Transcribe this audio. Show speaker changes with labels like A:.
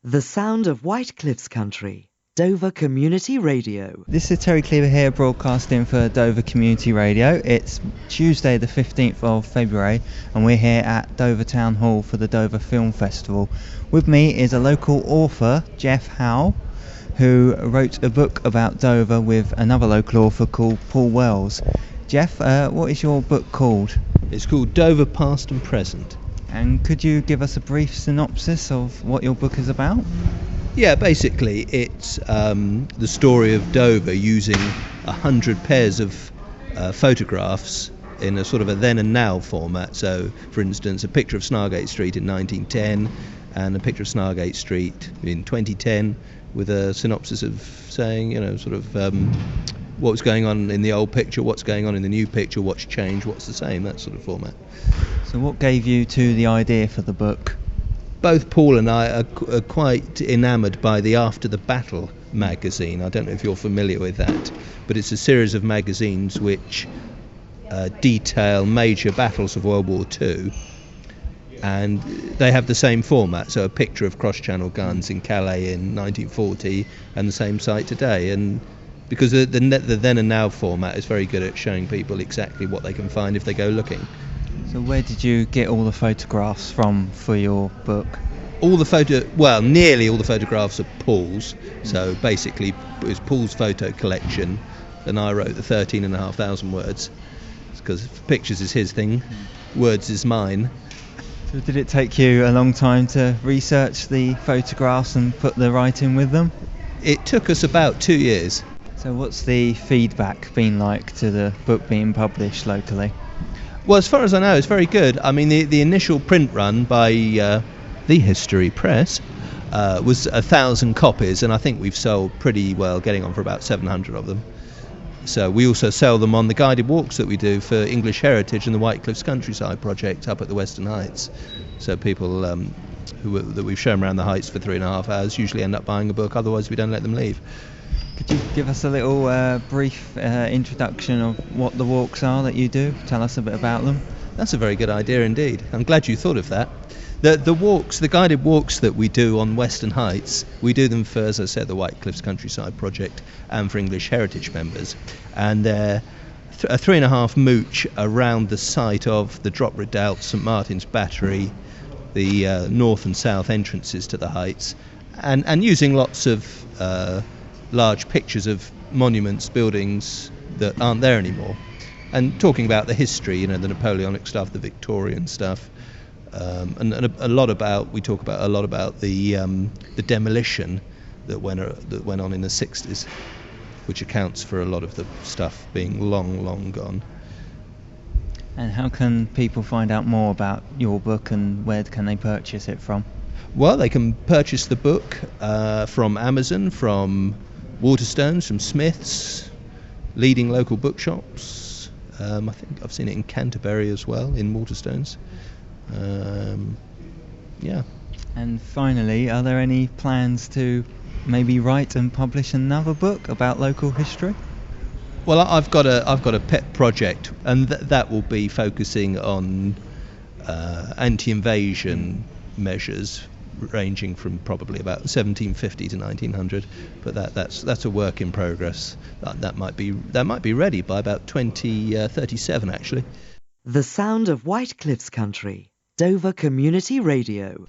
A: The sound of White Cliffs Country, Dover Community Radio.
B: This is Terry Cleaver here, broadcasting for Dover Community Radio. It's Tuesday the 15th of February and we're here at Dover Town Hall for the Dover Film Festival. With me is a local author, Jeff Howe, who wrote a book about Dover with another local author called Paul Wells. Jeff, what is your book called?
C: It's called Dover Past and Present.
B: And could you give us a brief synopsis of what your book is about?
C: Yeah, basically it's the story of Dover using 100 pairs of photographs in a sort of a then and now format. So, for instance, a picture of Snargate Street in 1910 and a picture of Snargate Street in 2010 with a synopsis of saying, what was going on in the old picture, what's going on in the new picture, what's changed, what's the same, that sort of format.
B: So what gave you to the idea for the book?
C: Both Paul and I are quite enamoured by the After the Battle magazine. I don't know if you're familiar with that, but it's a series of magazines which detail major battles of World War II, and they have the same format, so a picture of cross-channel guns in Calais in 1940 and the same site today. And because the then and now format is very good at showing people exactly what they can find if they go looking.
B: So where did you get all the photographs from for your book?
C: Nearly all the photographs are Paul's. So basically it was Paul's photo collection, and I wrote the 13,500 words, because pictures is his thing, words is mine.
B: So did it take you a long time to research the photographs and put the writing with them?
C: It took us about 2 years.
B: So what's the feedback been like to the book being published locally?
C: Well, as far as I know, it's very good. I mean, the initial print run by the History Press was 1,000 copies, and I think we've sold pretty well, getting on for about 700 of them. So we also sell them on the guided walks that we do for English Heritage and the White Cliffs Countryside project up at the Western Heights. So people that we've shown around the Heights for 3.5 hours usually end up buying a book, otherwise we don't let them leave.
B: Could you give us a little brief introduction of what the walks are that you do? Tell us a bit about them.
C: That's a very good idea indeed. I'm glad you thought of that. The walks, the guided walks that we do on Western Heights, we do them for, as I said, the White Cliffs Countryside project and for English Heritage members. And they're a 3.5 mooch around the site of the Drop Redoubt, St Martin's Battery, the north and south entrances to the Heights, and using lots of large pictures of monuments, buildings that aren't there anymore, and talking about the history, the Napoleonic stuff, the Victorian stuff, and we talk a lot about the demolition that went on in the 60s, which accounts for a lot of the stuff being long gone.
B: And how can people find out more about your book, and where can they purchase it from?
C: Well, they can purchase the book from Amazon, from Waterstones, from Smith's, leading local bookshops. I think I've seen it in Canterbury as well, in Waterstones. Yeah. And
B: finally, are there any plans to maybe write and publish another book about local history?
C: Well, I've got a pet project, and that will be focusing on anti-invasion measures, ranging from probably about 1750 to 1900, but that's a work in progress. That might be ready by about 2037 actually.
A: The sound of White Cliffs Country, Dover Community Radio.